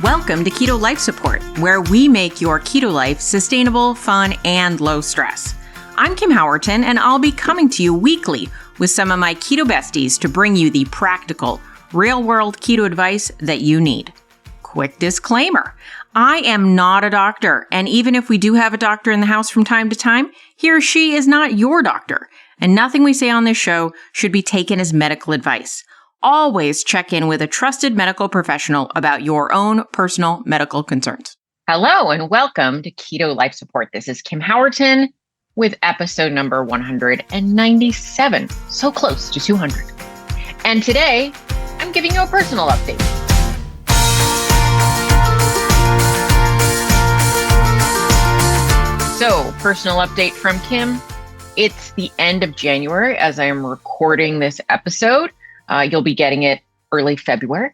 Welcome to Keto Life Support, where we make your keto life sustainable, fun, and low stress. I'm Kim Howerton, and I'll be coming to you weekly with some of my keto besties to bring you the practical, real-world keto advice that you need. Quick disclaimer, I am not a doctor, and even if we do have a doctor in the house from time to time, he or she is not your doctor, and nothing we say on this show should be taken as medical advice. Always check in with a trusted medical professional about your own personal medical concerns. Hello and welcome to Keto Life Support. This is Kim Howerton with episode number 197. So close to 200. And today, I'm giving you a personal update. So, personal update from Kim. It's the end of January as I am recording this episode. You'll be getting it early February.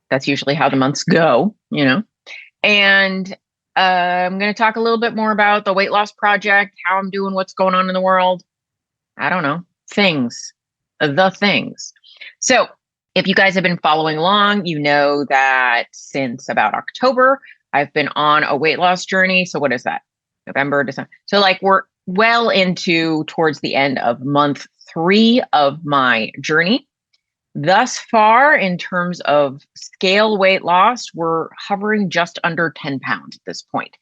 That's usually how the months go, And I'm going to talk a little bit more about the weight loss project, how I'm doing, what's going on in the world. I don't know, the things. So if you guys have been following along, you know that since about October, I've been on a weight loss journey. So what is that? November, December. So we're well into towards the end of month 3 of my journey. Thus far, in terms of scale weight loss, we're hovering just under 10 pounds at this point.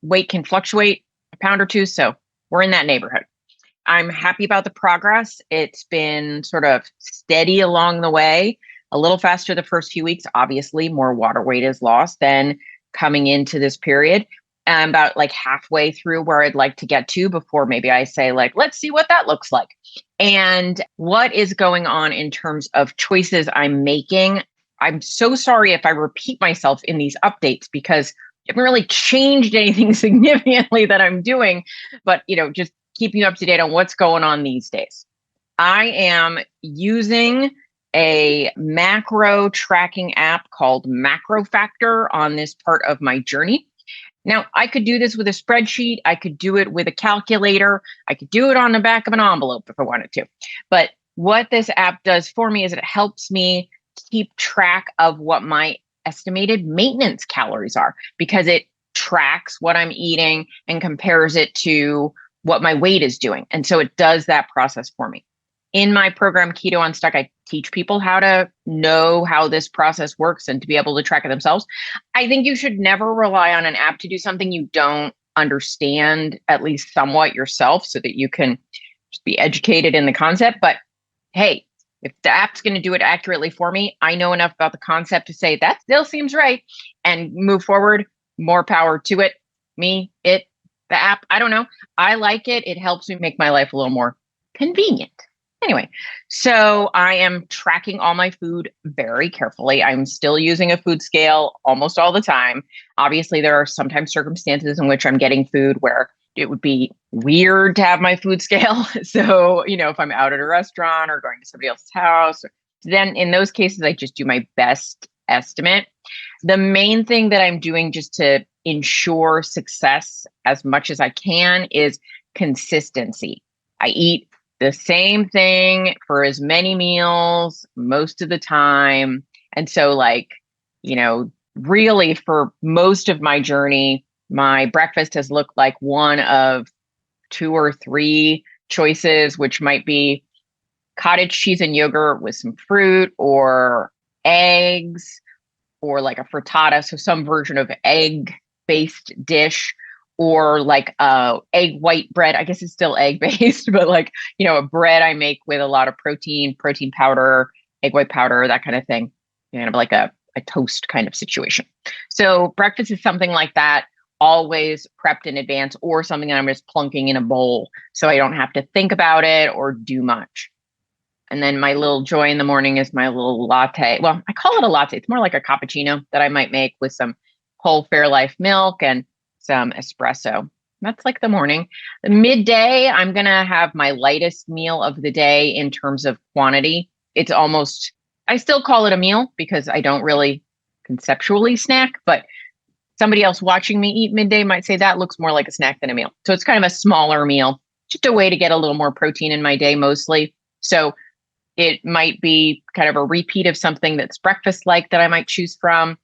Weight can fluctuate a pound or two, so we're in that neighborhood. I'm happy about the progress. It's been sort of steady along the way, a little faster the first few weeks. Obviously, more water weight is lost than coming into this period. I'm about halfway through where I'd like to get to before maybe I say let's see what that looks like. And what is going on in terms of choices I'm making. I'm so sorry if I repeat myself in these updates because I haven't really changed anything significantly that I'm doing, but just keeping you up to date on what's going on these days. I am using a macro tracking app called Macro Factor on this part of my journey. Now, I could do this with a spreadsheet. I could do it with a calculator. I could do it on the back of an envelope if I wanted to. But what this app does for me is it helps me keep track of what my estimated maintenance calories are because it tracks what I'm eating and compares it to what my weight is doing. And so it does that process for me. In my program, Keto Unstuck, I teach people how to know how this process works and to be able to track it themselves. I think you should never rely on an app to do something you don't understand, at least somewhat yourself, so that you can just be educated in the concept. But hey, if the app's going to do it accurately for me, I know enough about the concept to say that still seems right and move forward. More power to it. The app, I don't know. I like it. It helps me make my life a little more convenient. Anyway, so I am tracking all my food very carefully. I'm still using a food scale almost all the time. Obviously, there are sometimes circumstances in which I'm getting food where it would be weird to have my food scale. So, if I'm out at a restaurant or going to somebody else's house, then in those cases, I just do my best estimate. The main thing that I'm doing just to ensure success as much as I can is consistency. I eat the same thing for as many meals most of the time. And so really for most of my journey, my breakfast has looked like one of 2 or 3 choices, which might be cottage cheese and yogurt with some fruit or eggs or a frittata. So some version of egg-based dish. Or egg white bread. I guess it's still egg based, but a bread I make with a lot of protein powder, egg white powder, that kind of thing. Like a toast kind of situation. So breakfast is something like that, always prepped in advance, or something that I'm just plunking in a bowl so I don't have to think about it or do much. And then my little joy in the morning is my little latte. Well, I call it a latte. It's more like a cappuccino that I might make with some whole Fairlife milk and some espresso. That's the morning. The midday, I'm going to have my lightest meal of the day in terms of quantity. I still call it a meal because I don't really conceptually snack, but somebody else watching me eat midday might say that looks more like a snack than a meal. So it's kind of a smaller meal, just a way to get a little more protein in my day mostly. So it might be kind of a repeat of something that's breakfast-like that I might choose from.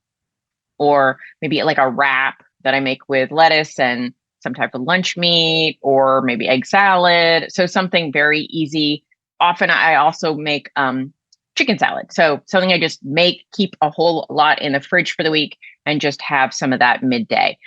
or maybe like a wrap that I make with lettuce and some type of lunch meat, or maybe egg salad. So something very easy. Often I also make chicken salad. So something I just make, keep a whole lot in the fridge for the week and just have some of that midday.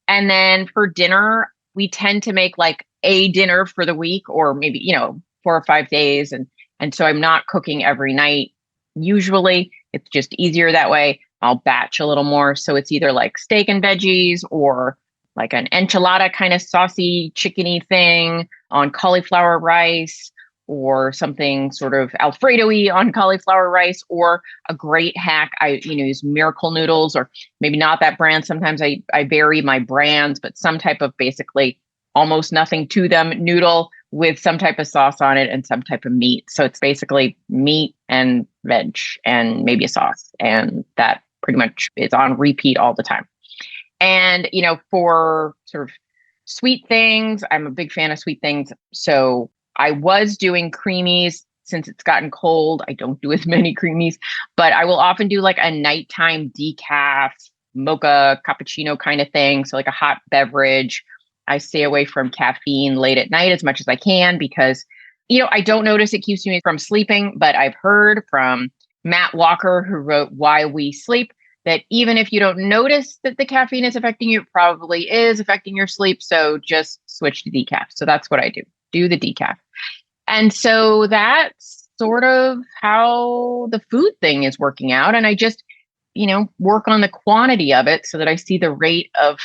And then for dinner, we tend to make like a dinner for the week, or maybe, 4 or 5 days. And so I'm not cooking every night. Usually it's just easier that way. I'll batch a little more. So it's either like steak and veggies, or like an enchilada kind of saucy chickeny thing on cauliflower rice, or something sort of Alfredo-y on cauliflower rice, or a great hack. I, use Miracle noodles, or maybe not that brand. Sometimes I vary my brands, but some type of basically almost nothing to them noodle with some type of sauce on it and some type of meat. So it's basically meat and veg and maybe a sauce. And that pretty much is on repeat all the time. And, for sort of sweet things, I'm a big fan of sweet things. So I was doing creamies. Since it's gotten cold, I don't do as many creamies, but I will often do like a nighttime decaf mocha cappuccino kind of thing. So like a hot beverage. I stay away from caffeine late at night as much as I can because, I don't notice it keeps me from sleeping, but I've heard from Matt Walker, who wrote Why We Sleep, that even if you don't notice that the caffeine is affecting you, it probably is affecting your sleep. So just switch to decaf. So that's what I do the decaf. And so that's sort of how the food thing is working out. And I just, work on the quantity of it so that I see the rate of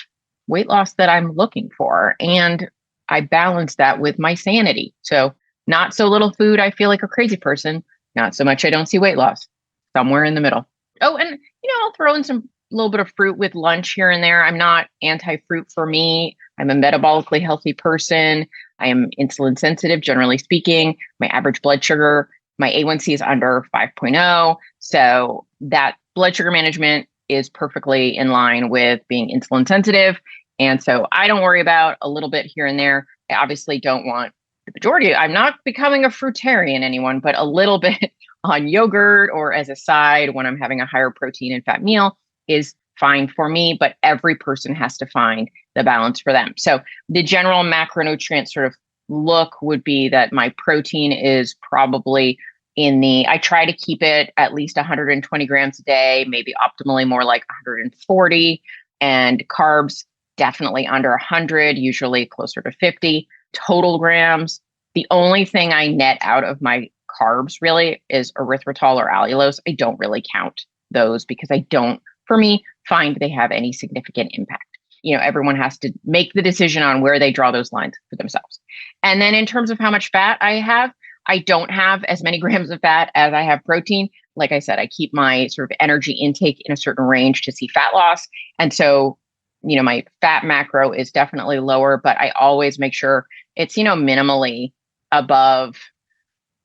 weight loss that I'm looking for. And I balance that with my sanity. So not so little food, I feel like a crazy person. Not so much I don't see weight loss. Somewhere in the middle. Oh, and I'll throw in some little bit of fruit with lunch here and there. I'm not anti-fruit for me. I'm a metabolically healthy person. I am insulin sensitive, generally speaking. My average blood sugar, my A1C is under 5.0. So that blood sugar management is perfectly in line with being insulin sensitive. And so I don't worry about a little bit here and there. I obviously don't want the majority. I'm not becoming a fruitarian, anyone, but a little bit on yogurt or as a side when I'm having a higher protein and fat meal is fine for me, but every person has to find the balance for them. So the general macronutrient sort of look would be that my protein is probably I try to keep it at least 120 grams a day, maybe optimally more like 140, and carbs definitely under 100, usually closer to 50 total grams. The only thing I net out of my carbs really is erythritol or allulose. I don't really count those because I don't, for me, find they have any significant impact. Everyone has to make the decision on where they draw those lines for themselves. And then in terms of how much fat I have, I don't have as many grams of fat as I have protein. Like I said, I keep my sort of energy intake in a certain range to see fat loss. And so, my fat macro is definitely lower, but I always make sure it's, minimally above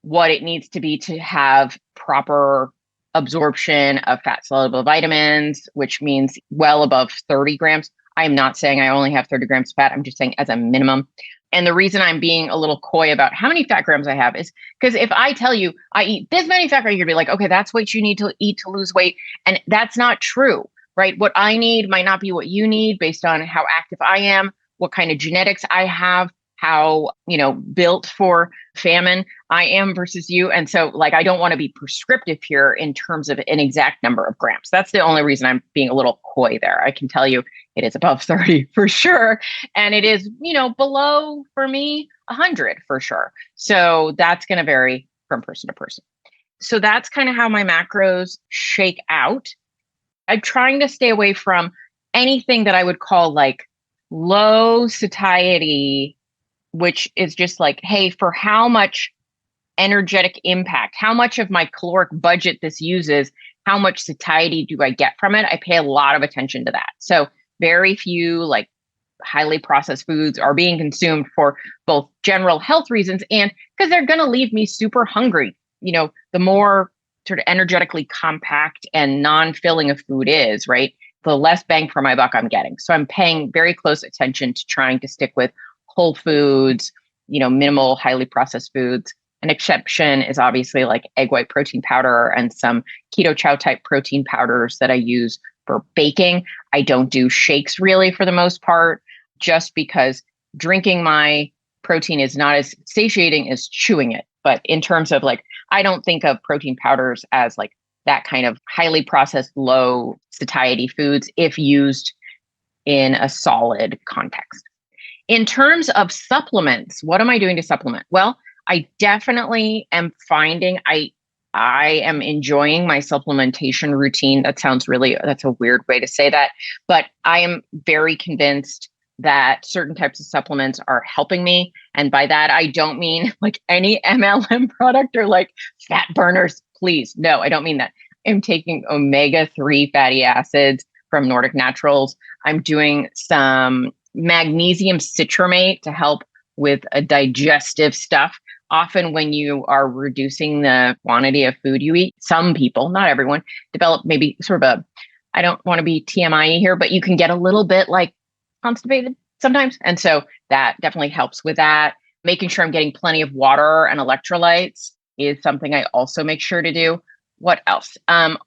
what it needs to be to have proper absorption of fat soluble vitamins, which means well above 30 grams. I am not saying I only have 30 grams of fat. I'm just saying as a minimum. And the reason I'm being a little coy about how many fat grams I have is because if I tell you I eat this many fat grams, you're gonna be like, okay, that's what you need to eat to lose weight. And that's not true, right? What I need might not be what you need based on how active I am, what kind of genetics I have, how, built for famine I am versus you. And so I don't want to be prescriptive here in terms of an exact number of grams. That's the only reason I'm being a little coy there. I can tell you it is above 30 for sure. And it is, below for me, 100 for sure. So that's going to vary from person to person. So that's kind of how my macros shake out. I'm trying to stay away from anything that I would call low satiety, which is just hey, for how much energetic impact, how much of my caloric budget this uses, how much satiety do I get from it? I pay a lot of attention to that. So very few highly processed foods are being consumed for both general health reasons and because they're going to leave me super hungry. The more sort of energetically compact and non-filling a food is, right, the less bang for my buck I'm getting. So I'm paying very close attention to trying to stick with whole foods, minimal, highly processed foods. An exception is obviously egg white protein powder and some keto chow type protein powders that I use for baking. I don't do shakes really for the most part, just because drinking my protein is not as satiating as chewing it. But in terms of like, I don't think of protein powders as like that kind of highly processed, low satiety foods if used in a solid context. In terms of supplements, what am I doing to supplement? Well, I definitely am finding I am enjoying my supplementation routine. That's a weird way to say that, but I am very convinced that certain types of supplements are helping me. And by that, I don't mean like any MLM product or like fat burners, please. No, I don't mean that. I'm taking omega-3 fatty acids from Nordic Naturals. I'm doing some magnesium citramate to help with a digestive stuff. Often when you are reducing the quantity of food you eat, some people, not everyone, develop maybe sort of I don't want to be TMI here, but you can get a little bit like constipated sometimes. And so that definitely helps with that. Making sure I'm getting plenty of water and electrolytes is something I also make sure to do. What else?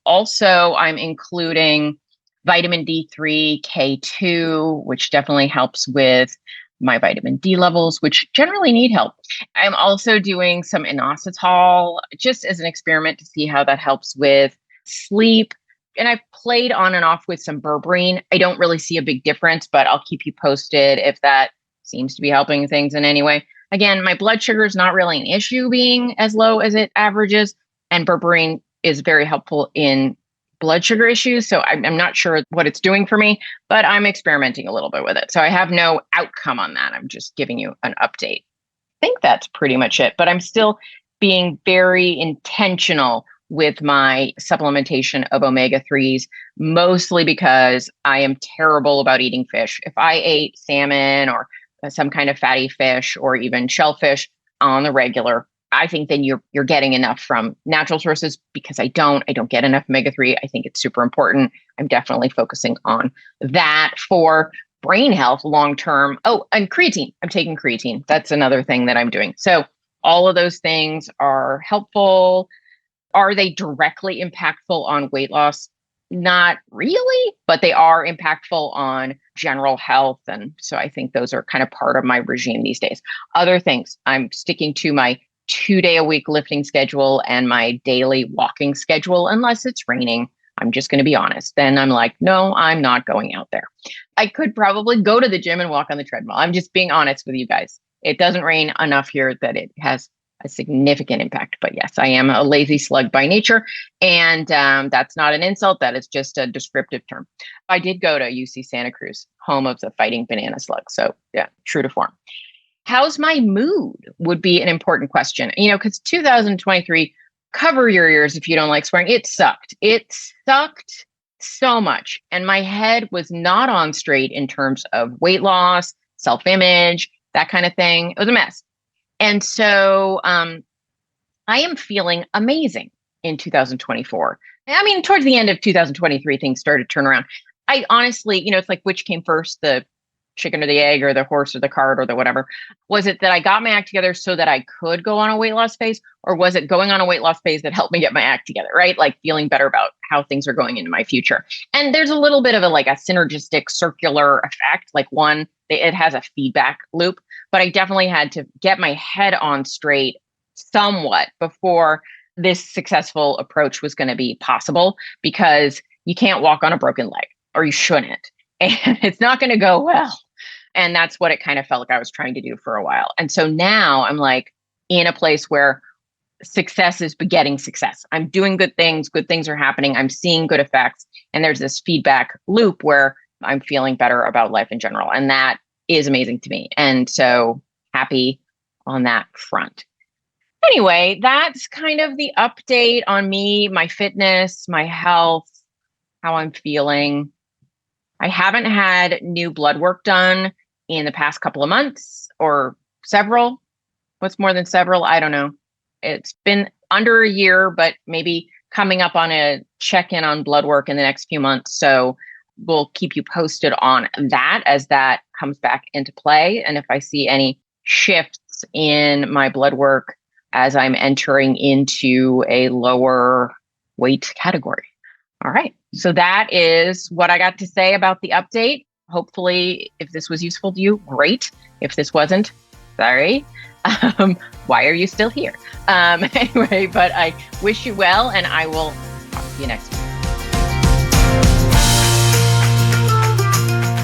Also, I'm including vitamin D3, K2, which definitely helps with my vitamin D levels, which generally need help. I'm also doing some inositol just as an experiment to see how that helps with sleep. And I've played on and off with some berberine. I don't really see a big difference, but I'll keep you posted if that seems to be helping things in any way. Again, my blood sugar is not really an issue being as low as it averages, and berberine is very helpful in blood sugar issues. So I'm not sure what it's doing for me, but I'm experimenting a little bit with it. So I have no outcome on that. I'm just giving you an update. I think that's pretty much it, but I'm still being very intentional with my supplementation of omega-3s, mostly because I am terrible about eating fish. If I ate salmon or some kind of fatty fish or even shellfish on the regular, I think then you're getting enough from natural sources. Because I don't get enough omega-3. I think it's super important. I'm definitely focusing on that for brain health long term. Oh, and creatine. I'm taking creatine. That's another thing that I'm doing. So all of those things are helpful. Are they directly impactful on weight loss? Not really, but they are impactful on general health. And so I think those are kind of part of my regime these days. Other things, I'm sticking to my 2-day-a-week lifting schedule and my daily walking schedule, unless it's raining. I'm just going to be honest. Then I'm like, no, I'm not going out there. I could probably go to the gym and walk on the treadmill. I'm just being honest with you guys. It doesn't rain enough here that it has a significant impact. But yes, I am a lazy slug by nature. And that's not an insult. That is just a descriptive term. I did go to UC Santa Cruz, home of the fighting banana slug. So yeah, true to form. How's my mood would be an important question, because 2023, cover your ears if you don't like swearing. It sucked. It sucked so much. And my head was not on straight in terms of weight loss, self-image, that kind of thing. It was a mess. And so I am feeling amazing in 2024. I mean, towards the end of 2023, things started to turn around. I honestly, it's like, which came first, the chicken or the egg or the horse or the cart or the whatever? Was it that I got my act together so that I could go on a weight loss phase? Or was it going on a weight loss phase that helped me get my act together, right? Like feeling better about how things are going into my future. And there's a little bit of a synergistic circular effect. Like one, it has a feedback loop, but I definitely had to get my head on straight somewhat before this successful approach was going to be possible, because you can't walk on a broken leg, or you shouldn't. And it's not going to go well. And that's what it kind of felt like I was trying to do for a while. And so now I'm like in a place where success is begetting success. I'm doing good things are happening. I'm seeing good effects. And there's this feedback loop where I'm feeling better about life in general. And that is amazing to me. And so happy on that front. Anyway, that's kind of the update on me, my fitness, my health, how I'm feeling. I haven't had new blood work done in the past couple of months, or several. What's more than several? I don't know. It's been under a year, but maybe coming up on a check-in on blood work in the next few months. So we'll keep you posted on that as that comes back into play. And if I see any shifts in my blood work as I'm entering into a lower weight category. All right. So that is what I got to say about the update. Hopefully, if this was useful to you, great. If this wasn't, sorry. Why are you still here? Anyway, but I wish you well, and I will talk to you next week.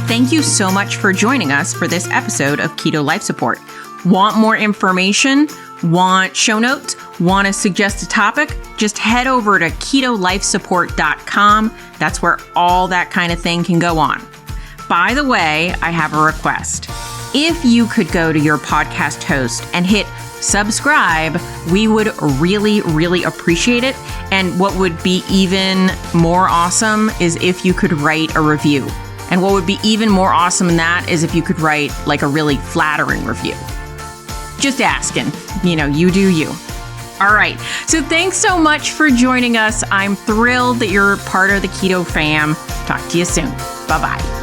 Thank you so much for joining us for this episode of Keto Life Support. Want more information? Want show notes? Want to suggest a topic? Just head over to ketolifesupport.com. That's where all that kind of thing can go on. By the way, I have a request. If you could go to your podcast host and hit subscribe, we would really, really appreciate it. And what would be even more awesome is if you could write a review. And what would be even more awesome than that is if you could write like a really flattering review. Just asking, you do you. All right. So thanks so much for joining us. I'm thrilled that you're part of the Keto fam. Talk to you soon. Bye-bye.